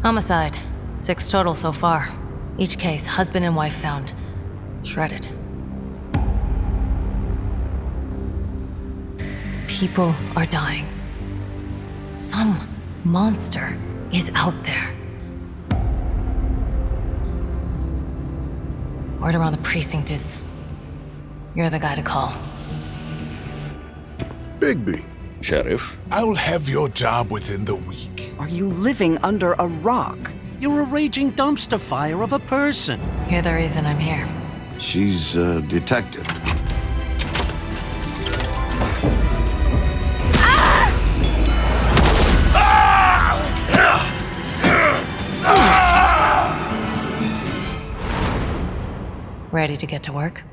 Homicide. 6 total so far. Each case, husband and wife found. Shredded. People are dying. Some monster is out there. Word around the precinct is... you're the guy to call. Bigby. Sheriff? I'll have your job within the week. Are you living under a rock? You're a raging dumpster fire of a person. You're the reason I'm here. She's a detective. Ready to get to work?